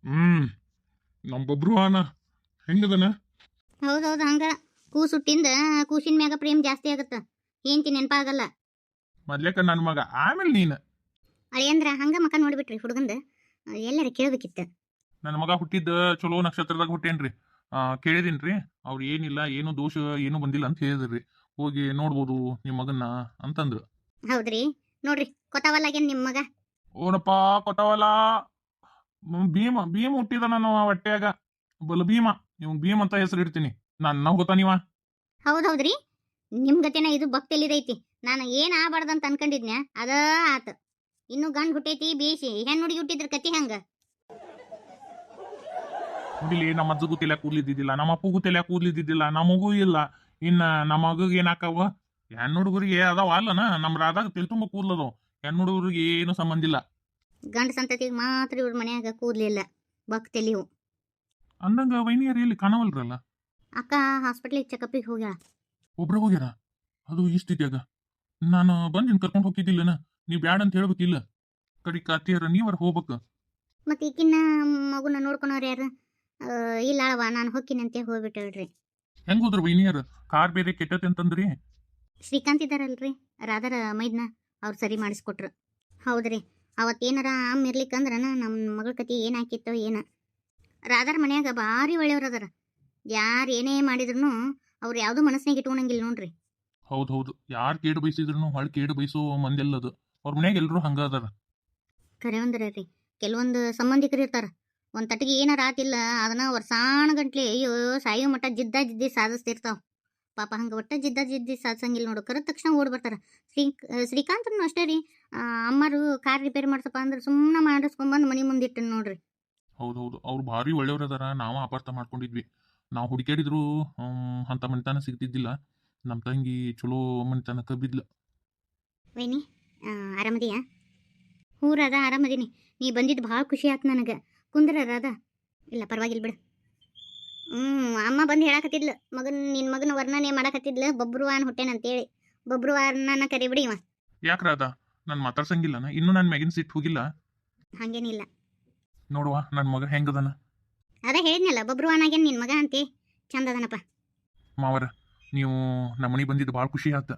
ಹ್ಮ್ ನಮ್ಮೊಬ್ರು ಅನ ಹೆಂಗದನ. ಹೌದೌದು, ಹಂಗ ಕೂಸು ಹುಟ್ಟಿಂದ ಕೂಸಿನ ಮ್ಯಾಗ ಪ್ರೇಮ್ ಜಾಸ್ತಿ ಆಗತ್ತ, ಏಂತಿ ನೆನಪಾಗಲ್ಲ. ಮೊದ್ಲೇಕ ನನ್ನ ಮಗ, ಆಮೇಲೆ ನೀನು. ಅಳಿಯಂದ್ರ ಹಂಗ ಮಕ ನೋಡ್ಬಿಟ್ರಿ ಹುಡುಗಂದ, ಎಲ್ಲಾರ ಕೇಳ್ಬೇಕಿತ್ತ. ನನ್ನ ಮಗ ಹುಟ್ಟಿದ್ದ ಚಲೋ ನಕ್ಷತ್ರದಾಗ ಹುಟ್ಟೇನ್ರಿ. ಕೇಳಿದೀನ್ರಿ, ಅವ್ರು ಏನಿಲ್ಲ, ಏನು ದೋಷ ಏನು ಬಂದಿಲ್ಲ ಅಂತ ಹೇಳಿದ್ರಿ. ಹೋಗಿ ನೋಡ್ಬೋದು ನಿಮ್ಮ ಮಗನ್ನ ಅಂತಂದ್ರು. ಹೌದ್ರಿ, ನೋಡ್ರಿ ಕೊತಾವಲ್ಲಾಗೇನ್ ನಿಮ್ ಮಗ. ಓನಪ್ಪ ಕೊಟ್ಟವಲ್ಲ. ಭೀಮ ಭೀಮ ಹುಟ್ಟಿದ ನನ್ನ ಹೊಟ್ಟ್ಯಾಗ, ಬಲ ಭೀಮ. ಇವ್ ಭೀಮ್ ಅಂತ ಹೆಸರು ಇಡ್ತೀನಿ. ನನ್ನ ಹೋಗ್ತಾ ನೀವ. ಹೌದೌದ್ರಿ, ನಿಮ್ ಗತೆನ ಇದು ಭಕ್ತಿಲಿದೈತಿ. ನಾನು ಏನ್ ಆಗ್ಬಾರ್ದಂತ ಅನ್ಕೊಂಡಿದ್ನ್ಯಾ ಅದ ಆತ. ಇನ್ನು ಗಂಡ್ ಹುಟ್ಟೈತಿ ಬೇಸಿ, ಹೆಣ್ಣು ಹುಡುಗಿ ಹುಟ್ಟಿದ್ರ ಕತಿ ಹಂಗ. ಇಲ್ಲಿ ನಮ್ಮ ಅಜ್ಜಗೂ ತಲೆ ಕೂದ್ಲಿದ್ದಿದ್ದಿಲ್ಲ, ನಮ್ಮ ಅಪ್ಪಗೂ ತಲೆ ಕೂದ್ಲಿದ್ದಿದ್ದಿಲ್ಲ, ನಮಗೂ ಇಲ್ಲ. ಇನ್ನ ನಮ್ಮ ಮಗಗೆ ಏನಾಕವ? ಹೆಣ್ಣು ಹುಡುಗರಿಗೆ ಅದಾವ ಅಲ್ಲನ, ನಮ್ಮ ರಾಧಾಗ ತಿಳ್ ತುಂಬ ಕೂದ್ಲದು. ಹೆಣ್ಣು ಹುಡುಗರಿಗೆ ಏನು ಸಂಬಂಧ ಇಲ್ಲ. ಗಂಡ ಸಂತತಿಗೆ ಮಾತ್ರ ಇವ್ರ ಮನ್ಯಾಗ ಕೂದ್ಲಿಲ್ಲ, ಭಕ್ತಿಲಿವು. ಅಂದಂಗ ವೈನಿಯರ್ ಎಲ್ಲಿ ಕಾಣವಲ್ರಲ್ಲ. ಅಕ್ಕ ಹಾಸ್ಪಿಟ್ಲಿಗೆ ಚೆಕಪ್ಪಿಗೆ ಹೋಗ್ಯಾಳ. ಒಬ್ರ ಹೋಗ್ಯಾರ? ಅದು ಈ ಸ್ಥಿತಿಯಾಗ ನಾನು ಬಂದಿನ್ ಕರ್ಕೊಂಡು ಹೋಗಿದ್ದಿಲ್ಲನ. ನೀವ್ ಬ್ಯಾಡ ಅಂತ ಹೇಳ್ಬೇಕಿಲ್ಲ. ಕಡಿಕ ಅತ್ತಿಯರ ನೀವರ ಹೋಗ್ಬೇಕು. ಮತ್ತೆ ಈಕಿನ್ನ ಮಗುನ ನೋಡ್ಕೊಳೋರು ಯಾರು? ಇಲ್ಲ ಅಳವ, ನಾನು ಹೊಕ್ಕಿನಂತೆ ಹೋಗ್ಬಿಟ್ಟಳ್ರಿ. ಹೆಂಗ್ ಹೋದ್ರ ವೈನಿಯರ್? ಕಾರ್ ಬೇರೆ ಕೆಟ್ಟತಿ ಅಂತಂದ್ರಿ. ಶ್ರೀಕಾಂತ್ ಇದಾರಲ್ರಿ, ರಾಧಾರ ಮೈದ್ನ, ಅವ್ರು ಸರಿ ಮಾಡಿಸ್ಕೊಟ್ರು. ಹೌದ್ರಿ, ಅವತ್ತೇನಾರ ಅಮ್ಮ ಇರ್ಲಿಕ್ಕಂದ್ರನ ನಮ್ಮ ಮಗಳ ಕತಿ ಏನಾಕಿತ್ತೋ ಏನ. ರಾಧಾರ ಮನ್ಯಾಗ ಭಾರಿ ಒಳ್ಳೆಯವ್ರ ಅದಾರ. ಯಾರು ಏನೇ ಮಾಡಿದ್ರು ಅವ್ರು ಯಾವ್ದು ಮನಸ್ಸಿನಾಗ ಇಟ್ಕೊಳಂಗಿಲ್ಲ ನೋಡ್ರಿ. ಹೌದೌದು, ಯಾರು ಕೇಡು ಬಯಸಿದ್ರು ಹೊಳ್ ಕೇಡು ಬಯಸೋ ಮಂದೆಲ್ಲದು. ಅವ್ರ ಮನ್ಯಾಗ ಎಲ್ರು ಹಂಗ ಅದಾರ. ಖರೆ ಒಂದ್ರ ರೀ, ಕೆಲವೊಂದು ಸಂಬಂಧಿಕರು ಇರ್ತಾರ, ಒಂದ್ ತಟಿಗೆ ಏನಾರ ಆತಿಲ್ಲ ಅದನ್ನ ವರ್ಷಾಣ ಗಂಟ್ಲೆ ಅಯ್ಯೋ ಸಾಯೋ ಮಟ್ಟ ಜಿದ್ದಿ ಸಾಧಿಸ್ತಿರ್ತಾವ. ಪಾಪ ಹಂಗ ಒಟ್ಟ ಜಿದ್ದಿ ಸಾಧಿಸಂಗಿಲ್ಲ ನೋಡು, ಕರೆದ ತಕ್ಷಣ ಓಡ್ ಬರ್ತಾರ. ಶ್ರೀಕಾಂತನು ಅಷ್ಟೇ ರೀ, ಅಮ್ಮರು ಕಾರ್ ರಿಪೇರ್ ಮಾಡ್ಸಪ್ಪ ಅಂದ್ರೆ ಸುಮ್ಮನೆ ಮಾಡಿಸ್ಕೊಂಬಂದು ಮನಿ ಮುಂದಿಟ್ಟು ನೋಡ್ರಿ. ಹೌದೌದು, ಅವ್ರು ಭಾರಿ ಒಳ್ಳೆಯವ್ರ ಅದಾರ. ನಾವು ಅಪಾರ್ಥ ಮಾಡ್ಕೊಂಡಿದ್ವಿ. ನಾವು ಹುಡುಕಾಡಿದ್ರು ಅಂತ ಮನಿತನ ಸಿಗ್ತಿದ್ದಿಲ್ಲ. ನಮ್ಮ ತಂಗಿ ಚಲೋ ಮನಿತನಕ ಬಿದ್ಲು. ವೈನಿ, ಆರಾಮದಿಯಾ? ಹ್ಞೂ ರಾಧಾ, ಆರಾಮದೀನಿ. ನೀ ಬಂದಿದ್ದು ಭಾಳ ಖುಷಿ ಆಯ್ತು ನನಗೆ. ಕುಂದ್ರ ರಾಧಾ. ಇಲ್ಲ ಪರವಾಗಿಲ್ಲ ಬಿಡು. ಅಮ್ಮ ಬಂದು ಹೇಳಕತ್ತಿದ್ಲು, ನಿನ್ನ ಮಗನ ವರ್ಣನೆ ಮಾಡಕತ್ತಿದ್ಲು, ಬಬ್ರುವಾನ್ ಹುಟ್ಟೇನಂತೇಳಿ. ಬಬ್ರುವಾರನ್ನ ಕರಿಬಿಡಿ ಇವ. ಯಾಕೆ ರಾಧಾ, ನಾನು ಮಾತಾಡ್ಸಂಗಿಲ್ಲನ? ಇನ್ನೂ ನನ್ನ ಮ್ಯಾಗಿನ ಸಿಟ್ಟು ಹೋಗಿಲ್ಲ? ಹಾಗೇನಿಲ್ಲ ನೋಡುವ ನನ್ನ ಮಗ ಹೆಂಗದನ. ಅದ ಹೇಳಿದ್ನಲ್ಲ, ಬಬ್ರುವಾನಾಗೇನು ನಿನ್ನ ಮಗ ಅಂತೆ, ಚಂದ ಅದನಪ್ಪ. ಮಾವರ, ನೀವು ನಮ್ಮ ಮನೆಗೆ ಬಂದಿದ್ದು ಭಾಳ ಖುಷಿ ಆಯ್ತು.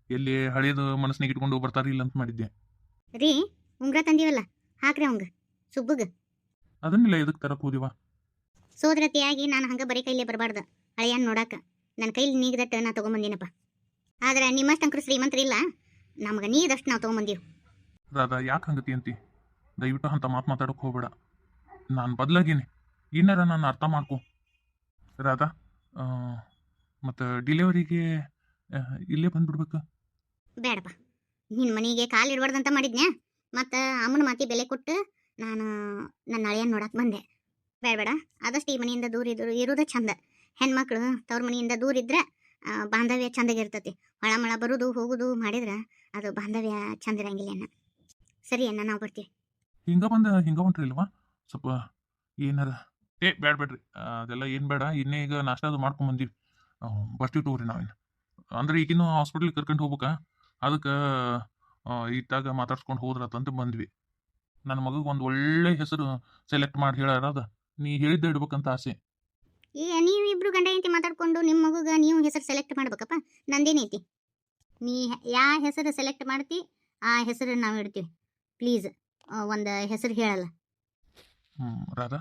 ಎಲ್ಲಿ ಹಳೇದು ಮನಸ್ಸಿನಾಗ ಇಟ್ಕೊಂಡು ಬರ್ತಾರಿಲ್ಲ ಅಂತ ಮಾಡಿದ್ದೆ. ರೀ, ಉಂಗ್ರ ತಂದೀವಲ್ಲ, ಹಾಕ್ರಿ ಅವಂಗ ಸುಬ್ಬುಗ. ಅದನ್ನೆಲ್ಲ ಎದಕ್ಕೆ ತರಕ್ಕೆ ಹೋದಿವ? ಸೋದರತಿಯಾಗಿ ನಾನು ಹಂಗೆ ಬರೀ ಕೈಲೇ ಬರಬಾರ್ದು. ಹಳೆಯನ್ ನೋಡಾಕ ನನ್ನ ಕೈಲಿ ನೀಗದಟ್ಟು ನಾ ತೊಗೊಂಬಂದಿನಪ್ಪ. ಆದ್ರೆ ನಿಮ್ಮಷ್ಟು ಅಂಕರು ಶ್ರೀಮಂತರಿಲ್ಲ, ನಮ್ಗೆ ನೀದಷ್ಟು ನಾವು ತೊಗೊಂಬಂದೀವಿ. ರಾಧಾ, ಯಾಕೆ ಹಂಗತಿ ಅಂತಿ? ದಯವಿಟ್ಟು ಅಂತ ಮಾತಾಡೋಕೆ ಹೋಗ್ಬೇಡ. ನಾನು ಬದಲಾಗೀನಿ, ಏನಾರ ನಾನು ಅರ್ಥ ಮಾಡ್ಕೊ ರಾಧಾ. ಮತ್ತು ಡಿಲಿವರಿಗೆ ಇಲ್ಲೇ ಬಂದ್ಬಿಡ್ಬೇಕು. ಬೇಡಪ್ಪ, ನಿನ್ನ ಮನೆಗೆ ಕಾಲು ಇಡಬಾರ್ದಂತ ಮಾಡಿದ್ನ್ಯಾ. ಮತ್ತು ಅಮ್ಮನ ಮಾತಿ ಬೆಲೆ ಕೊಟ್ಟು ನಾನು ನನ್ನ ಹಳೆಯನ್ ನೋಡಕ್ಕೆ ಬಂದೆ. ಬೇಡ, ಆದಷ್ಟು ಈ ಮನೆಯಿಂದ ದೂರ ಇರೋದೇ ಚಂದ. ಹೆಣ್ಮಕ್ಳು ತವ್ರ ಮನೆಯಿಂದ ದೂರ ಇದ್ರೆ ಬಾಂಧವ್ಯ ಚಂದಾಗಿರ್ತತಿ. ಹೊಳಮಳ ಬರೋದು ಹೋಗೋದು ಮಾಡಿದ್ರೆ ಅದು ಬಾಂಧವ್ಯ ಚಂದ ಇರಂಗಿಲ್ಲ ಅಣ್ಣ. ಸರಿ ಅಣ್ಣ, ನಾವು ಬರ್ತೀವಿ. ಹಿಂಗ ಹೊಂಟ್ರಿ ಇಲ್ವಾ? ಸ್ವಲ್ಪ ಏನಾರ ಬೇಡ್ರಿ, ಅದೆಲ್ಲ ಏನು ಬೇಡ. ಇನ್ನೇ ಈಗ ನಾಷ್ಟ ಅದು ಮಾಡ್ಕೊಂಬಂದೀವಿ, ಬರ್ತೀವಿ ತಗೋರಿ ನಾವೇನು. ಅಂದ್ರೆ ಈಗಿನ್ನೂ ಹಾಸ್ಪಿಟ್ಲಿಗೆ ಕರ್ಕೊಂಡು ಹೋಗ್ಬೇಕಾ? ಅದಕ್ಕೆ ಇತ್ತಾಗ ಮಾತಾಡ್ಸ್ಕೊಂಡು ಹೋದ್ರತಂತ ಬಂದ್ವಿ. ನನ್ನ ಮಗಗೆ ಒಂದು ಒಳ್ಳೆ ಹೆಸರು ಸೆಲೆಕ್ಟ್ ಮಾಡಿ ಹೇಳಾರದ, ನೀ ಹೇಳಿದ್ದೆ ಇಡ್ಬೇಕಂತ ಆಸೆ. ನೀವಿಬ್ರು ಗಂಡ ಹೆಂಡತಿ ಮಾತಾಡ್ಕೊಂಡು ನಿಮ್ಮ ಮಗುಗ ನೀವು ಹೆಸರು ಸೆಲೆಕ್ಟ್ ಮಾಡ್ಬೇಕಪ್ಪ, ನಂದೇನೈತಿ. ನೀ ಯಾವ ಹೆಸರು ಸೆಲೆಕ್ಟ್ ಮಾಡ್ತಿ ಆ ಹೆಸರು ನಾವು ಇಡ್ತೀವಿ. ಪ್ಲೀಸ್ ಒಂದು ಹೆಸರು ಹೇಳಲ್ಲ. ರಾಧಾ,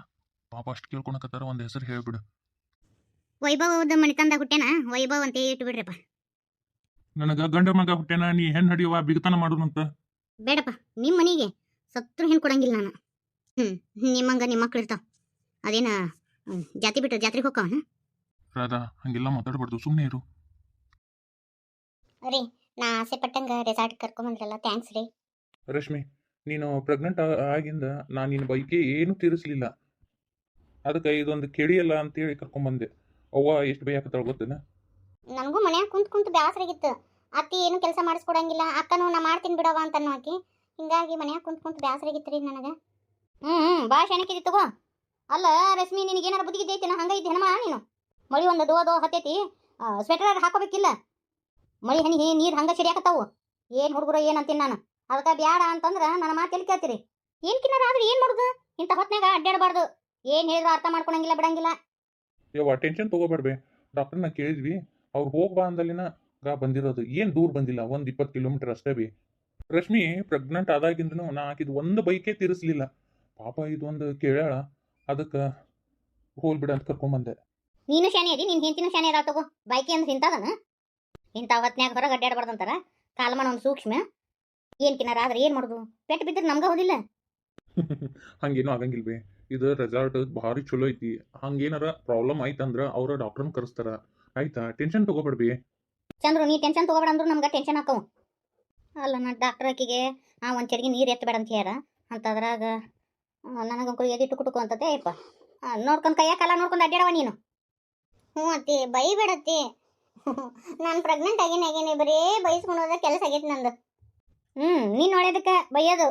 ಪಾಪ ಅಷ್ಟು ಕೇಳ್ಕೊಳಕತ್ತಾರ, ಒಂದು ಹೆಸರು ಹೇಳ್ಬಿಡು. ವೈಭವದ ಮಣಿತಂದ ಹುಟ್ಟೇನ, ವೈಭವ್ ಅಂತ ಇಟ್ಬಿಡ್ರಪ್ಪ. ನನಗೆ ಗಂಡ ಮಗ ಹುಟ್ಟೇನ, ನೀ ಹೆಣ್ಣು ಹಡಿಯುವ ಬಿಗತನ ಮಾಡೋಣಂತ. ಬೇಡಪ್ಪ, ನಿಮ್ಮ ಮನೆಗೆ ಸತ್ರು ಹೆಣ್ಣು ಕೊಡಂಗಿಲ್ಲ ನಾನು. ನಿಮ್ಮಂಗ ನಿಮ್ಮ ಮಕ್ಳು ಇರ್ತಾವ, ಅದೇನ ಜಾತಿ ಬಿಟ್ಟು ಜಾತ್ರೆಗೆ ಹೋಗ್ತಾವನ? ರಾಧಾ, ಹಂಗೆಲ್ಲ ಮಾತಾಡ್ಬಾರ್ದು, ಸುಮ್ಮನೆ ಇರು. ರೀ, ನಾ ಆಸೆ ಪಟ್ಟಂಗ ರೆಸಾರ್ಟ್ ಕರ್ಕೊಂಬಂದ್ರಲ್ಲ, ಥ್ಯಾಂಕ್ಸ್ ರೀ. ರಶ್ಮಿ, ನೀನು ಪ್ರೆಗ್ನೆಂಟ್ ಆಗಿಂದ ನಾನು ನಿನ್ನ ಬೈಕೆ ಏನೂ ತೀರಿಸಲಿಲ್ಲ. ಅದಕ್ಕೆ ಇದೊಂದು ಕೇಳಿಯಲ್ಲ ಅಂತೇಳಿ ಕರ್ಕೊಂಬಂದೆ. ಅವ್ವ ಎಷ್ಟು ಬೈಯಾಕತ್ತಾಳ ಗೊತ್ತೇನ? ನನಗೂ ಮನ್ಯಾಗ ಕುಂತು ಬ್ಯಾಸರಾಗಿತ್ತು. ಅತ್ತಿ ಏನು ಕೆಲಸ ಮಾಡಿಸ್ಕೊಡಂಗಿಲ್ಲ, ಅಕ್ಕನೂ ನಾ ಮಾಡ್ತೀನಿ ಬಿಡವ ಅಂತ ಹಾಕಿ. ಹಿಂಗಾಗಿ ಮನ್ಯಾಗ ಕುಂತು ಬ್ಯಾಸರಾಗಿತ್ತು ರೀ ನನಗೆ. ಭಾಳ ಶೆಣಕಿದಿ ತಗೋ. ಅಲ್ಲ ರಶ್ಮಿ, ನಿನಗೇನಾರ ಬುದ್ಧಿಗಿದ್ದೆ ಐತಿ? ಹಂಗೈತಿ ಹೆಣಮ್ಮ ನೀನು. ಮಳಿ ಒಂದು ದೋ ಹತ್ತೈತಿ, ಸ್ವೆಟರ್ ಹಾಕೋಬೇಕಿಲ್ಲ. ಮಳಿ ಹನಿ ನೀರು ಹಂಗೆ ಸಿಡಿಯಾಕತ್ತಾವು. ಏನು ಹುಡುಗರು ಏನಂತೀನಿ ನಾನು. ಅದಕ್ಕೆ ಬ್ಯಾಡ ಅಂತಂದ್ರೆ ನನ್ನ ಮಾತು ಎಲ್ಲಿ ಕೇಳ್ತೀರಿ? ಏನ್ ಕಿನ್ನಾರ ಆದ್ರೆ ಏನ್ ಮಾಡುದು? ಇಂಥ ಹೊತ್ನಾಗ ಅಡ್ಡಾಡಬಾರ್ದು. ಏನ್ ಹೇಳಿದ್ರು ಅರ್ಥ ಮಾಡ್ಕೊಳಂಗಿಲ್ಲ ಬಿಡಂಗಿಲ್ಲ. ಯವ್ವ ಟೆನ್ಷನ್ ತಗೋಬೇಡ್ಬೆ. ಡಾಕ್ಟರ್ನ ಕೇಳಿದ್ವಿ, ಅವ್ರು ಹೋಗ್ಬಾ ಅಂದಲ್ಲಿನ ಬಂದಿರೋದು. ಏನ್ ದೂರ ಬಂದಿಲ್ಲ, 20 ಕಿಲೋಮೀಟರ್ ಅಷ್ಟೇ ಬಿ. ರಶ್ಮಿ ಪ್ರೆಗ್ನೆಂಟ್ ಆದಾಗಿಂದನು ನಾ ಆಕಿದ್ ಒಂದು ಬೈಕೇ ತಿರ್ಸ್ಲಿಲ್ಲ. ಪಾಪ ಇದೊಂದು ಕೇಳ್ಯಾಳ, ಅದಕ್ಕೆ ಹೋಲ್ಬಿಡ ಅಂತ ಕರ್ಕೊಂಬಂದೆ. ನೀನು ಶಾನೆ ಅದಿ, ನಿನ್ ಹೆಂಡತಿನೂ ಶಾನೆ ಅದಾಳ ತಗೋ. ಬೈಕಿ ಅಂದ್ರೆ ಇಂಥದನ? ಇಂಥ ಹೊತ್ನ್ಯಾಗ ಹೊರಗೆ ಅಡ್ಡಾಡಬಾರ್ದಂತಾರ. ಕಾಲಮಾನ ಒಂದು ಸೂಕ್ಷ್ಮ. ಏನ್ ಕಿನ್ನಾರ ಆದ್ರೆ ಏನ್ ಮಾಡುದು? ಪೆಟ್ಟು ಬಿದ್ದರೆ ನಮ್ಗ ಹೋದಿಲ್ಲ. ಹಂಗೇನು ಆಗಂಗಿಲ್ವೇ. ಇದು ರೆಸಾರ್ಟ್ ಭಾರಿ ಚಲೋ ಐತಿ. ಹಂಗೇನಾರ ಪ್ರಾಬ್ಲಮ್ ಆಯ್ತಂದ್ರ ಅವ್ರ ಡಾಕ್ಟರ್ನ ಕರೆಸ್ತಾರ. ಆಯ್ತಾ, ಟೆನ್ಷನ್ ತಗೋಬೇಡ್ಬಿ. ಚಂದ್ರು, ನೀ ಟೆನ್ಷನ್ ತಗೋಬೇಡ ಅಂದ್ರು ನಮ್ಗೆ ಟೆನ್ಷನ್ ಹಾಕವು. ಅಲ್ಲ, ನಾ ಡಾಕ್ಟರ್ ಆಕಿಗೆ ಒಂದು ಚರಿಗೆ ನೀರು ಎತ್ತಬೇಡ ಅಂತ ಹೇಳ್ಯಾರ. ಅಂತದ್ರಾಗ ನನಗೊಂದು ಎದಿಟ್ಟು ಕುಟುಕು ಅಂತತೆ ಅಯ್ಯಪ್ಪ. ನೋಡ್ಕೊಂಡು ಕೈಯ ಕಾಲ ನೋಡ್ಕೊಂಡು ಅಡ್ಡಾಡವ ನೀನು. ಹ್ಞೂ ಅತ್ತಿ, ಬೈಬೇಡತ್ತಿ. ನಾನು ಪ್ರೆಗ್ನೆಂಟ್ ಆಗೇನೆ ಬರೀ ಬೈಸ್ಕೊಂಡು ಕೆಲಸ ಆಗೈತಿ ನಂದು. ನೀನು ಒಳ್ಳೇದಕ್ಕೆ ಬೈಯೋದು.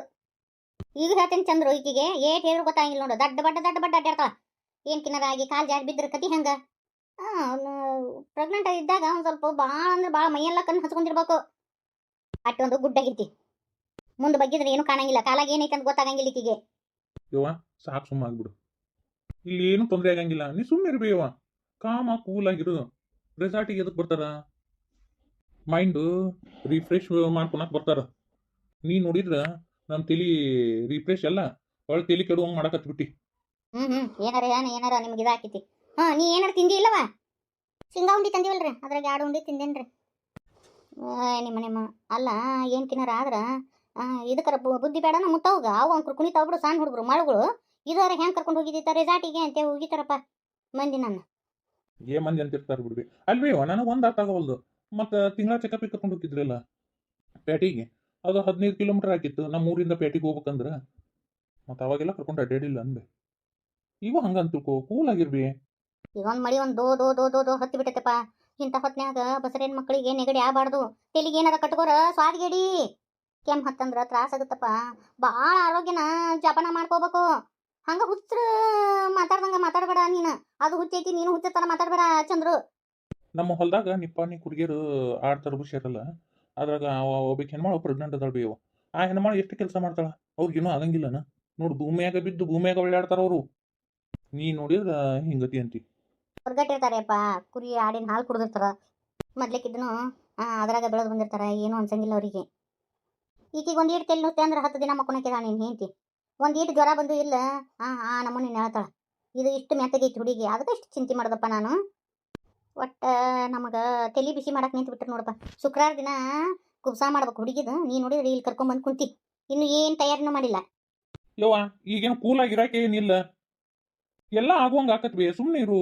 ಈಗ ಹೇಳ್ತೇನೆ ಚಂದ್ರು, ಈಕಿಗೆ ಏಟ್ ಹೇಳಿದ್ರು ಗೊತ್ತಾಗಿಲ್ಲ ನೋಡು. ದಡ್ಡ ಬಡ್ಡ ಅಡ್ಡಾಡ್ತಾಳ. ಏನು ಕಿನ್ನರ ಆಗಿ ಕಾಲು ಜಾರಿ ಬಿದ್ದರೆ ಕತಿ ಹಂಗ. ಪ್ರೆಗ್ನೆಂಟ್ ಇದ್ದಾಗ ಒಂದು ಸ್ವಲ್ಪ ಭಾಳ ಅಂದ್ರೆ ಭಾಳ ಮೈಯೆಲ್ಲ ಕಣ್ಣು ಹಚ್ಕೊಂಡಿರ್ಬೇಕು. ಅಟ್ಟೊಂದು ಗುಡ್ಡಾಗಿರ್ತಿ. ಮುಂದೆ ಬಗ್ಗಿದ್ರೆ ಏನು ಕಾಣಂಗಿಲ್ಲ. ಕಾಲಾಗ ಏನೈತೆ ಅಂತ ಗೊತ್ತಾಗಂಗಿಲ್ಲ ಈಕಿಗೆ. ಯವ್ವ ಸಾಕು, ಸುಮ್ಮ ಆಗ್ಬಿಡು. ಇಲ್ಲಿ ಏನು ತೊಂದರೆ ಆಗಂಗಿಲ್ಲ. ನೀ ಸುಮ್ಮನೆ ಇರ್ಬಿ ಯವ್ವ. ಕಾಮ ಕೂಲ್ ಆಗಿರು. ರೆಸಾರ್ಟಿಗೆ ಎದಕ್ಕೆ ಬರ್ತಾರ? ಮೈಂಡು ರಿಫ್ರೆಶ್ ಮಾಡ್ಕೊಳಕ್ ಬರ್ತಾರ. ನೀ ನೋಡಿದ್ರ ನಮ್ಮ ತಲಿ ರಿಫ್ರೆಶ್ ಎಲ್ಲ ಒಳ್ಳೆ ತಲಿ ಕೆಡುವಂಗೆ ಮಾಡಕತ್ಬಿಟ್ಟಿ. ಏನಾರ ನಿಮ್ಗೆ ಇದಾಕೈತಿ. ನೀ ಏನಾರ ತಿಂದಿ ಇಲ್ಲವ? ಶೇಂಗಾ ಉಂಡಿ ತಂದಿವಲ್ರಿ, ಅದ್ರಾಗ 2 ಉಂಡಿ ತಿಂದೇನ್ರಿ. ನಿಮ್ಮ ಅಲ್ಲ, ಏನು ಕಿನ್ನಾರ ಆದ್ರ ಇದಕ್ಕರ ಬುದ್ಧಿ ಬೇಡ. ನಮ್ಮ ಮುತ್ತವ್ಗ ಅವು ಅಂಕರು ಕುಣಿತಾವ್ ಬಿಡು. ಸಣ್ಣ ಹುಡುಗರು ಮಳುಗಳು ಇದಾರ ಹೆಂಗೆ ಕರ್ಕೊಂಡು ಹೋಗಿದ್ದ ರೆಸಾರ್ಟಿಗೆ ಅಂತ ಹೋಗಿತಾರಪ್ಪ ಮಂದಿ. ನನ್ನ ಮಂದಿ ಅಂತಿರ್ತಾರ ಬಿಡ್ಬಿ. ಅಲ್ವೇ ನನಗೆ ಒಂದು ಅರ್ಥ ಆಗವಲ್ದು. ಮತ್ತು ತಿಂಗಳ ಚೆಕಪಿಗೆ ಕರ್ಕೊಂಡು ಹೋಗಿದ್ರಲ್ಲ ಪೇಟೆಗೆ, ಅದು 15 ಕಿಲೋಮೀಟರ್ ಆಗಿತ್ತು ನಮ್ಮ ಊರಿಂದ ಪೇಟೆಗೆ ಹೋಗ್ಬೇಕಂದ್ರೆ. ಮತ್ತು ಅವಾಗೆಲ್ಲ ಕರ್ಕೊಂಡು ಅಡ್ಡಾಡಿಲ್ಲ ಅಂದೆ. ಈಗ ಹಂಗೆ ಅಂತಿಳ್ಕೊ, ಕೂಲ್ ಆಗಿರ್ಬಿ. ಈಗ ಒಂದು ಮಳಿ ಒಂದು ದೋ ಹತ್ತಿ ಬಿಟ್ಟೈತಪ್ಪ. ಇಂಥ ಹೊತ್ನ್ಯಾಗ ಬಸರೇನ್ ಮಕ್ಕಳಿಗೆ ನೆಗಡಿ ಆಗಬಾರ್ದು. ತೆಲಿಗೆ ಏನಾರ ಕಟ್ಕೋರ ಸ್ವಾದಿಗೇಡಿ. ಕೆಮ್ಮು ಹತ್ತಂದ್ರೆ ತ್ರಾಸ ಆಗುತ್ತಪ್ಪ. ಭಾಳ ಆರೋಗ್ಯನ ಜಪನ ಮಾಡ್ಕೋಬೇಕು. ಹಂಗೆ ಹುಚ್ಚರು ಮಾತಾಡ್ದಂಗೆ ಮಾತಾಡಬೇಡ ನೀನು. ಅದು ಹುಚ್ಚೈತಿ, ನೀನು ಹುಚ್ಚರ ಮಾತಾಡಬೇಡ ಚಂದ್ರು. ನಮ್ಮ ಹೊಲದಾಗ ನಿಪ್ಪಾಣಿ ಕುಡ್ಗಿಯರು ಆಡ್ತಾರ ಬುಷ್ಯರಲ್ಲ, ಅದ್ರಾಗ ಒಬ್ಬಕ್ಕೆ ಹೆಣ್ಮಾಳು ಪ್ರೆಗ್ನೆಂಟ್ ಅದಾಳ ಬೇವ. ಆ ಹೆಣ್ಮಾಳು ಎಷ್ಟು ಕೆಲಸ ಮಾಡ್ತಾಳ, ಅವ್ರಿಗೇನೂ ಆಗಂಗಿಲ್ಲನ? ನೋಡು, ಭೂಮಿಯಾಗ ಬಿದ್ದು ಭೂಮಿಯಾಗ ಒಳ್ಳಾಡ್ತಾರ ಅವರು. ನೀ ನೋಡಿದ್ರ ಹಿಂಗತಿ ಅಂತಿ. ಹೊರ್ಗಟ್ಟಿರ್ತಾರೆಪ್ಪ. ಕುರಿ ಆಡಿನ ಹಾಲು ಕುಡಿದಿರ್ತಾರ. ಮೊದ್ಲೇಕಿದ್ದನು ಅದ್ರಾಗ ಬೆಳೆದು ಬಂದಿರ್ತಾರ. ಏನೂ ಅನ್ಸಂಗಿಲ್ಲ ಅವರಿಗೆ. ಈಕಿಗೆ ಒಂದು ಈಟು ತೆಲಿ ನುತ್ತೆ ಅಂದ್ರೆ 10 ದಿನ ಮಕ್ಕೊಳಕ್ಕಿದ ನೀನು ಹೆಂಡ್ತಿ. ಒಂದು ಈಟು ಜ್ವರ ಬಂದು ಇಲ್ಲ ನಮ್ಮನ್ನ ಹೇಳ್ತಾಳ. ಇದು ಇಷ್ಟು ಮೆತ್ತಗೈತಿ ಹುಡುಗಿ. ಅದಕ್ಕೆ ಇಷ್ಟು ಚಿಂತೆ ಮಾಡೋದಪ್ಪ ನಾನು. ಒಟ್ಟು ನಮಗೆ ತಲೆ ಬಿಸಿ ಮಾಡಕ್ಕೆ ನಿಂತು ಬಿಟ್ರು ನೋಡಪ್ಪ. ಶುಕ್ರವಾರ ದಿನ ಕುಬ್ಸ ಮಾಡ್ಬೇಕು ಹುಡುಗಿದು. ನೀ ನೋಡಿದ್ರೆ ಇಲ್ಲಿ ಕರ್ಕೊಂಬಂದು ಕುಂತಿ. ಇನ್ನು ಏನು ತಯಾರಿನೂ ಮಾಡಿಲ್ಲ. ಯವ್ವ ಈಗೇನು ಕೂಲಾಗಿರಾಕೆ ಏನಿಲ್ಲ, ಎಲ್ಲ ಆಗುವಂಗೆ ಆಕತ್ವಿ. ಸುಮ್ಮನೆ ಇರು.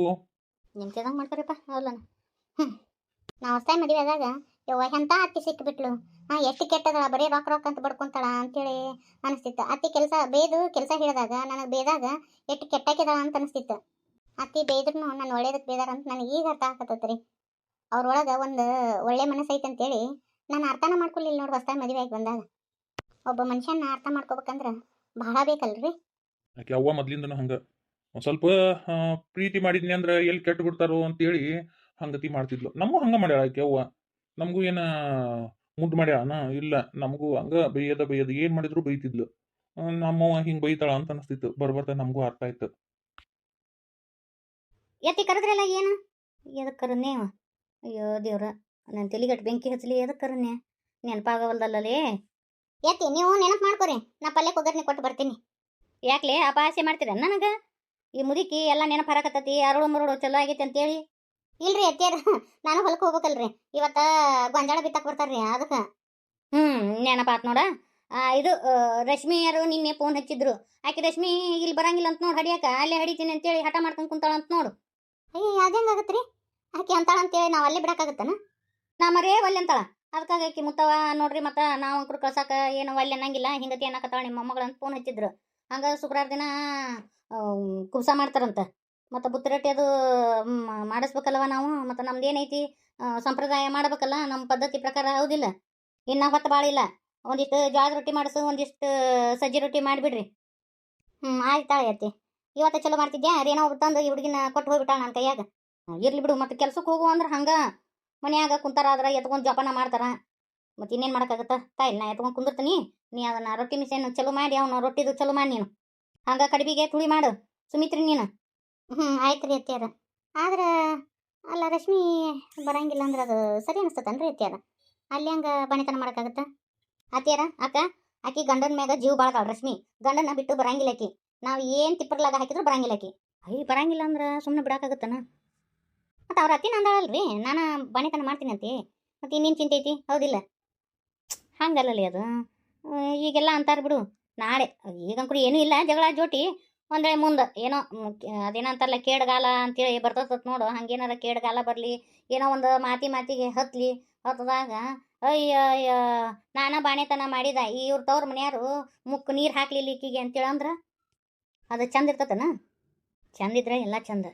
ನಿಮ್ಸದಂಗೆ ಮಾಡ್ತಾರಪ್ಪ ಅವಲ್ಲ. ನಾವು ಹೊಸ್ತಾಯಿ ಮದುವೆ ಆದಾಗ ಯವ್ವ ಎಂಥ ಅತ್ತಿ ಸಿಕ್ಕಿಬಿಟ್ಲು. ಎಷ್ಟು ಕೆಟ್ಟದ, ಬರೀ ರೊಕ್ಕ ಅಂತ ಬಡ್ಕೊಂತಾಳ ಅಂತೇಳಿ ಅನಿಸ್ತಿತ್ತು. ಅತ್ತಿ ಕೆಲಸ ಹೇಳಿದಾಗ ನನಗೆ ಬೇದಾಗ ಎಷ್ಟು ಕೆಟ್ಟಾಕಿದಾಳ ಅಂತ ಅನಿಸ್ತಿತ್ತು. ಅತ್ತಿ ಬೇಯ್ದ್ರು ನಾನು ಒಳ್ಳೇದಕ್ಕೆ ಬೇದಾರ ಅಂತ ನನಗೆ ಈಗ ಅರ್ಥ ಆಗತ್ತತ್ರಿ. ಅವ್ರೊಳಗೆ ಒಂದು ಒಳ್ಳೆ ಮನಸ್ಸು ಐತೆ ಅಂತೇಳಿ ನಾನು ಅರ್ಥನ ಮಾಡ್ಕೊಳ್ಳಿಲ್ಲ ನೋಡಿ. ಹೊಸ್ತಾಯಿ ಮದುವೆ ಆಗಿ ಬಂದಾಗ ಒಬ್ಬ ಮನುಷ್ಯನ ಅರ್ಥ ಮಾಡ್ಕೋಬೇಕಂದ್ರೆ ಬಹಳ ಬೇಕಲ್ರಿ. ಆಕೆ ಅವ್ವ ಮೊದ್ಲಿಂದನೂ ಹಂಗೆ ಒಂದು ಸ್ವಲ್ಪ ಪ್ರೀತಿ ಮಾಡಿದ್ನಿ ಅಂದ್ರೆ ಎಲ್ಲಿ ಕೆಟ್ಟು ಬಿಡ್ತಾರೋ ಅಂತೇಳಿ ಹಂಗತಿ ಮಾಡ್ತಿದ್ಲು. ನಮಗೂ ಹಂಗೆ ಮಾಡ್ಯಾಳ ಆಕೆ ಅವ್ವ. ನಮಗೂ ಏನು ಮುದ್ದು ಮಾಡ್ಯಾಳನ? ಇಲ್ಲ, ನಮಗೂ ಹಂಗೆ ಬೈಯದ ಏನು ಮಾಡಿದ್ರು ಬೈತಿದ್ಲು. ನಮ್ಮವ್ವ ಹಿಂಗೆ ಬೈತಾಳ ಅಂತ ಅನಿಸ್ತಿತ್ತು. ಬರ್ಬರ್ತಾ ನಮಗೂ ಅರ್ಥ ಆಯ್ತು. ಎತ್ತಿ ಕರೆದ್ರಲ್ಲ ಏನು? ಎದಕ್ಕೆ ಕರನ್ನೇ? ಅಯ್ಯೋ ದೇವ್ರ, ನನ್ನ ತಲೆಗಟ್ಟು ಬೆಂಕಿ ಹಚ್ಚಲಿ. ಎದಕ್ಕೆ ಕರನ್ನೇ? ನೆನಪಾಗವಲ್ದಲ್ಲೇ. ಎತ್ತಿ ನೀವು ನೆನಪು ಮಾಡ್ಕೊರಿ. ನಾ ಪಲ್ಯಕ್ಕೆ ಒಗ್ಗರಣೆ ಕೊಟ್ಟು ಬರ್ತೀನಿ. ಯಾಕ್ಲೆ ಅಪಹಾಸ್ಯ ಮಾಡ್ತೀರ ನನಗೆ? ಈ ಮುದುಕಿ ಎಲ್ಲ ನೆನಪು ಹರಕತ್ತತಿ. ಅರಳು ಮರಳು ಚಲೋ ಆಗೈತಿ ಅಂತೇಳಿ. ಇಲ್ರಿ ಅತ್ತಿಯಾರ, ನಾನು ಹೊಲಕ್ಕೆ ಹೋಗ್ಬೇಕಲ್ರಿ. ಇವತ್ತು ಗೊಂಜಾಳ ಬಿತ್ತಕ್ಕೆ ಬರ್ತಾರ್ರಿ, ಅದಕ್ಕೆ. ನೆನಪಾತ್ ನೋಡ. ಇದು ರಶ್ಮಿಯರು ನಿನ್ನೆ ಫೋನ್ ಹಚ್ಚಿದ್ರು. ಆಕೆ ರಶ್ಮಿ ಇಲ್ಲಿ ಬರಂಗಿಲ್ಲ ಅಂತ ನೋಡಿ ಹಡಿಯಾಕ. ಅಲ್ಲೇ ಹಡಿತೀನಿ ಅಂತೇಳಿ ಹಠ ಮಾಡ್ಕೊಂಡು ಕುಂತಾಳ ಅಂತ ನೋಡು. ಅಯ್ಯ ಅದೇಂಗೆ ಆಗತ್ರಿ? ಆಕೆ ಅಂತಾಳ ಅಂತೇಳಿ ನಾವು ಅಲ್ಲೇ ಬಿಡಕ್ಕಾಗತ್ತನ? ನಾ ಮರೇ ಒಲ್ಲೆ ಅಂತಾಳ. ಅದಕ್ಕಾಗಿ ಆಕೆ ಮುತ್ತವ ನೋಡ್ರಿ. ಮತ್ತು ನಾವು ಅಂಕರು ಕಳ್ಸಾಕ ಏನು ಒಲ್ಲೆ ಅನ್ನಂಗಿಲ್ಲ. ಹಿಂಗತಿ ಅನ್ನಕತ್ತಾಳ ನಿಮ್ಮ ಮೊಮ್ಮಗಳು ಅಂತ ಫೋನ್ ಹಚ್ಚಿದ್ರು. ಹಂಗೆ ಶುಕ್ರವಾರ ದಿನ ಕುಬ್ಸ ಮಾಡ್ತಾರಂತ. ಮತ್ತು ಬುತ್ತಿ ರೊಟ್ಟಿ ಅದು ಮಾಡಿಸ್ಬೇಕಲ್ವ ನಾವು. ಮತ್ತು ನಮ್ದು ಏನೈತಿ ಸಂಪ್ರದಾಯ ಮಾಡ್ಬೇಕಲ್ಲ ನಮ್ಮ ಪದ್ಧತಿ ಪ್ರಕಾರ. ಹೌದಿಲ್ಲ? ಇನ್ನು ಹೊತ್ತು ಭಾಳ ಇಲ್ಲ. ಒಂದಿಷ್ಟು ಜೋಳದ ರೊಟ್ಟಿ ಮಾಡಿಸು, ಒಂದಿಷ್ಟು ಸಜ್ಜಿ ರೊಟ್ಟಿ ಮಾಡಿಬಿಡ್ರಿ. ಆಯ್ತಾಳೆ ಅತ್ತಿ. ಇವತ್ತು ಚಲೋ ಮಾಡ್ತಿದ್ಯಾ? ರೇನೋ ತಂದು ಈ ಹುಡುಗಿನ ಕೊಟ್ಟು ಹೋಗ್ಬಿಟ್ಟಾಳ ನನ್ನ ಕೈಯಾಗ. ಇರ್ಲಿ ಬಿಡು. ಮತ್ತು ಕೆಲ್ಸಕ್ಕೆ ಹೋಗು ಅಂದ್ರೆ ಹಂಗೆ ಮನ್ಯಾಗ ಕುಂತಾರ ಆದ್ರೆ ಎತ್ಕೊಂಡು ಜೋಪಾನ ಮಾಡ್ತಾರ. ಮತ್ತೆ ಇನ್ನೇನು ಮಾಡೋಕ್ಕಾಗತ್ತ ತಾಯಿ ನಾ ಎತ್ಕೊಂಡು ಕುಂದಿರ್ತೀನಿ. ನೀ ಅದನ್ನ ರೊಟ್ಟಿ ಮಿಷನ್ ಚಲೋ ಮಾಡಿ ಅವನು ರೊಟ್ಟಿದು ಚಲೋ ಮಾಡಿ ನೀನು ಹಂಗ ಕಡಿಬಿಗೆ ತುಳಿ ಮಾಡು ಸುಮಿತ್ರಿ ನೀನು. ಆಯ್ತು ರೀ ಅತ್ಯಾರ. ಆದ್ರೆ ಅಲ್ಲ ರಶ್ಮಿ ಬರಂಗಿಲ್ಲ ಅಂದ್ರೆ ಅದು ಸರಿ ಅನಿಸ್ತತನ್ರಿ ಅತ್ಯಾರ? ಅಲ್ಲಿ ಹಂಗೆ ಬಣಿತನ ಮಾಡೋಕ್ಕಾಗತ್ತ? ಅತ್ಯಾರ ಅಕ್ಕ ಆಕಿ ಗಂಡನ ಮ್ಯಾಗ ಜೀವ ಬಾಳ್ದಾಳ ರಶ್ಮಿ. ಗಂಡನ ಬಿಟ್ಟು ಬರಂಗಿಲ್ಲ ಆಕಿ. ನಾವು ಏನು ತಿಪ್ಪರ್ಲಾಗ ಹಾಕಿದ್ರು ಬರಂಗಿಲ್ಲ ಆಕಿ. ಅಯ್ಯ ಬರಂಗಿಲ್ಲ ಅಂದ್ರೆ ಸುಮ್ಮನೆ ಬಿಡೋಕ್ಕಾಗತ್ತನ? ಮತ್ತು ಅವ್ರ ಅತ್ತಿನ ಅಂದಾಳಲ್ರಿ ನಾನು ಬಣಿತನ ಮಾಡ್ತೀನಿ ಅಂತಿ. ಮತ್ತು ಇನ್ನೇನು ಚಿಂತೆ ಐತಿ ಹೌದಿಲ್ಲ? ಹಂಗಲ್ಲಲ್ಲಿ ಅದು ಈಗೆಲ್ಲ ಅಂತಾರೆ ಬಿಡು. ನಾಳೆ ಈಗಂಕರು ಏನೂ ಇಲ್ಲ ಜಗಳ ಜೋಟಿ. ಒಂದೇ ಮುಂದೆ ಏನೋ ಅದೇನಂತಾರಲ್ಲ ಕೇಡ್ಗಾಲ ಅಂತೇಳಿ ಬರ್ತದ ನೋಡು. ಹಂಗೇನಾರ ಕೇಡ್ಗಾಲ ಬರಲಿ, ಏನೋ ಒಂದು ಮಾತಿಗೆ ಹತ್ತದಾಗ ಅಯ್ಯ ಅಯ್ಯ ನಾನ ಬಾಣೆತನ ಮಾಡಿದ ಇವ್ರ ತವ್ರ ಮನೆಯಾರು ಮುಕ್ಕು ನೀರು ಹಾಕ್ಲಿಲ್ಲ ಈಕಿಗೆ ಅಂತೇಳಿ ಅಂದ್ರೆ ಅದು ಚಂದ ಇರ್ತತನ? ಚಂದ ಇದ್ರೆ ಎಲ್ಲ ಚಂದ.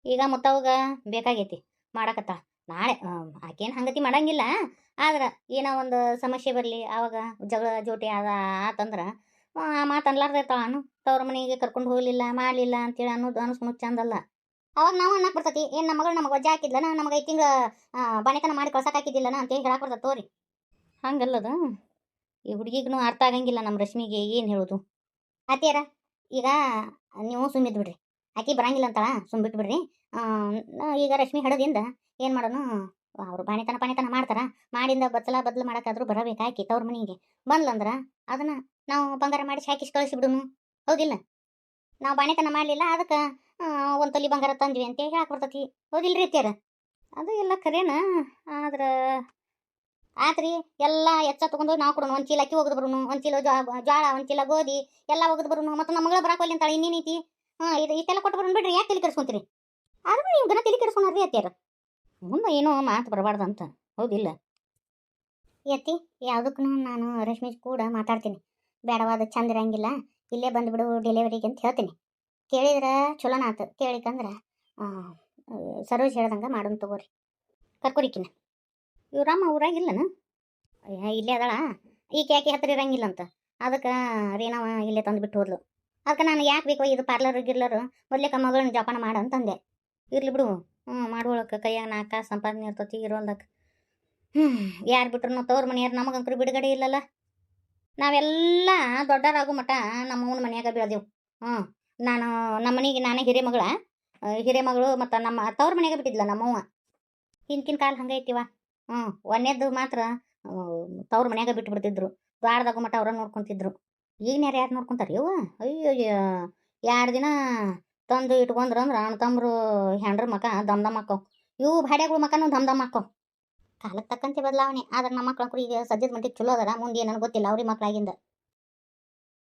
ಈಗ ಮುತ್ತವಾಗ ಬೇಕಾಗೈತಿ ಮಾಡಕತ್ತ. ನಾಳೆ ಆಕೇನು ಹಂಗತಿ ಮಾಡಂಗಿಲ್ಲ. ಆದ್ರೆ ಏನೋ ಒಂದು ಸಮಸ್ಯೆ ಬರಲಿ ಆವಾಗ ಜಗಳ ಜೋಟಿ ಆತಂದ್ರೆ ಆ ಮಾತು ಅನ್ಲಾರ್ದ ಇರ್ತಾಳು. ತವ್ರ ಮನೆಗೆ ಕರ್ಕೊಂಡು ಹೋಗಲಿಲ್ಲ ಮಾಡಲಿಲ್ಲ ಅಂತೇಳಿ ಅನಿಸ್ಕೊಳೋದು ಚಂದಲ್ಲ. ಅವಾಗ ನಾವು ಅನ್ನಕ್ಕೆ ಬರ್ತೈತಿ ಏನು ನಮ್ಮ ಮಗಳು ನಮಗೆ ವಜ್ಜೆ ಹಾಕಿದ್ಲನ, ನಮಗೆ 5 ತಿಂಗಳು ಬಣಿತನ ಮಾಡಿ ಕಳ್ಸಕ್ಕೆ ಹಾಕಿದ್ದಿಲ್ಲನ ಅಂತೇಳಿ ಹೇಳಕ್ಕೆ ಬರ್ತದೆ ತೋರಿ. ಹಂಗಲ್ಲದ ಈ ಹುಡುಗಿಗೂ ಅರ್ಥ ಆಗಂಗಿಲ್ಲ ನಮ್ಮ ರಶ್ಮಿಗೆ ಏನು ಹೇಳೋದು. ಅತ್ಯಾರ ಈಗ ನೀವು ಸುಮ್ಮಿದ್ದು ಬಿಡ್ರಿ. ಆಕಿ ಬರಂಗಿಲ್ಲ ಅಂತಾಳ ಸುಮ್ಬಿಟ್ಟು ಬಿಡ್ರಿ. ಈಗ ರಶ್ಮಿ ಹಡದಿಂದ ಏನು ಮಾಡೋಣ, ಅವ್ರು ಬಾಣಿತನ ಮಾಡ್ತಾರ. ಮಾಡಿಂದ ಬದಲು ಮಾಡೋಕ್ಕಾದ್ರೂ ಬರಬೇಕಾಕಿ ತವ್ರ ಮನೆಗೆ ಬಂದ್ಲಂದ್ರೆ ಅದನ್ನು ನಾವು ಬಂಗಾರ ಮಾಡಿ ಹಾಕಿಸಿ ಕಳಿಸಿಬಿಡುನು ಹೌದಿಲ್ಲ? ನಾವು ಬಾಣಿತನ ಮಾಡಲಿಲ್ಲ ಅದಕ್ಕೆ ಒಂದು ತೊಲಿ ಬಂಗಾರ ತಂದ್ವಿ ಅಂತ ಹೇಳಕ್ಕೆ ಬರ್ತೈತಿ ಹೌದಿಲ್ರಿ ಅತ್ಯಾರ? ಅದು ಎಲ್ಲ ಖರೇನ. ಆದ್ರೆ ಆತ್ರಿ ಎಲ್ಲ ಎಚ್ಚ ತೊಗೊಂಡು ನಾವು ಕೊಡೋಣ. ಒಂದು ಚೀಲ ಅಕ್ಕಿ ಒಗದು ಬರೋನು, ಒಂದು ಚೀಲ ಜೋಳ, ಒಂದು ಚೀಲ ಗೋಧಿ ಎಲ್ಲ ಒಗದು ಬರೋನು. ಮತ್ತು ನಮ್ಮ ಮಗಳು ಬರಾಕಲ್ಲಿ ಅಂತಾಳೆ ಇನ್ನೇನೈತಿ. ಇಷ್ಟೆಲ್ಲ ಕೊಟ್ಟು ಬರೋಣ ಬಿಡ್ರಿ. ಯಾಕೆ ತಲೆ ಕೆಡಿಸ್ಕೊಂತೀರಿ? ಆದ್ರೂ ನೀವು ಗನ ತಲೆ ಕೆಡಿಸ್ಕೊಂಡ್ರಿ ಅತ್ಯಾರ. ಮುಂದೆ ಏನೋ ಮಾತು ಬರಬಾರ್ದು ಅಂತ ಹೌದಿಲ್ಲ? ಎತ್ತಿ ಯಾವುದಕ್ಕೂ ನಾನು ರಶ್ಮಿ ಕೂಡ ಮಾತಾಡ್ತೀನಿ. ಬೇಡವಾದ ಚಂದ ಇರಂಗಿಲ್ಲ, ಇಲ್ಲೇ ಬಂದುಬಿಡು ಡೆಲಿವರಿಗೆ ಅಂತ ಹೇಳ್ತೀನಿ. ಕೇಳಿದ್ರೆ ಚಲೋನ ಆತು. ಕೇಳಿಕಂದ್ರೆ ಸರೋಜ್ ಹೇಳ್ದಂಗೆ ಮಾಡೋಣ ತಗೋರಿ. ಕರ್ಕೊರಿಕಿನ ಇವ್ರಮ್ಮ ಊರಾಗಿಲ್ಲನ? ಇಲ್ಲೇ ಅದಳ. ಈಕೆ ಯಾಕೆ ಹತ್ತಿರ ಇರಂಗಿಲ್ಲ ಅಂತ ಅದಕ್ಕೆ ರೀನವ ಇಲ್ಲೇ ತಂದುಬಿಟ್ಟು ಹೋದ್ಲು. ಅದಕ್ಕೆ ನಾನು ಯಾಕೆ ಬೇಕೋ ಇದು ಪಾರ್ಲರ್ ಗಿರ್ಲರು ಮೊದಲೇ ಮಗಳನ್ನ ಜಪಾನ ಮಾಡು ಅಂತಂದೆ. ಇರ್ಲಿ ಬಿಡು ಮಾಡುವಳಕ್ಕೆ ಕೈಯಾಗ 4 ಕಾಸು ಸಂಪಾದನೆ ಇರ್ತತಿ ಇರೋಲ್ದಕ್ಕೆ. ಯಾರು ಬಿಟ್ರು ತವ್ರ ಮನೆಯಾರು ನಮಗಂಕರು ಬಿಡುಗಡೆ ಇಲ್ಲಲ್ಲ. ನಾವೆಲ್ಲ ದೊಡ್ಡರಾಗು ಮಟ ನಮ್ಮವ್ನ ಮನ್ಯಾಗ ಬೆಳೆದೆವು. ನಾನು ನಮ್ಮ ಮನೆಗೆ ನಾನೇ ಹಿರೇಮಗಳು ಮತ್ತು ನಮ್ಮ ತವ್ರ ಮನೆಯಾಗ ಬಿಟ್ಟಿದ್ಲ ನಮ್ಮವ್ವ. ಹಿಂದ್ಕಿನ ಕಾಲ ಹಂಗೈತಿವ. ಒಂದೇದ್ದು ಮಾತ್ರ ತವ್ರ ಮನ್ಯಾಗ ಬಿಟ್ಟು ಬಿಡ್ತಿದ್ರು. ದ್ವಾರದಾಗು ಮಟ ಅವ್ರ ನೋಡ್ಕೊತಿದ್ರು. ಈಗಿನ್ಯಾರು ಯಾರು ನೋಡ್ಕೊತಾರೆ ಇವ? ಅಯ್ಯೋ 2 ದಿನ ತಂದು ಇಟ್ಕೊಂಡ್ರು ಅಂದ್ರೆ ಅಣ್ಣ ತಮ್ಮರು ಹೆಂಡ್ರ ಮಕ ದಮ್ ಹಾಕವು. ಇವು ಭಾಡ್ಯಾಗಳು ಮಕನೂ ದಮ್ ಹಾಕವು. ಕಾಲಕ್ಕೆ ತಕ್ಕಂತೆ ಬದಲಾವಣೆ. ಆದ್ರೆ ನಮ್ಮ ಮಕ್ಳು ಈಗ ಸದ್ಯದ ಮಟ್ಟಿಗೆ ಚಲೋ ಅದಾರ. ಮುಂದೆ ಏನೋ ಗೊತ್ತಿಲ್ಲ ಅವ್ರಿಗೆ ಮಕ್ಳಾಗಿಂದ.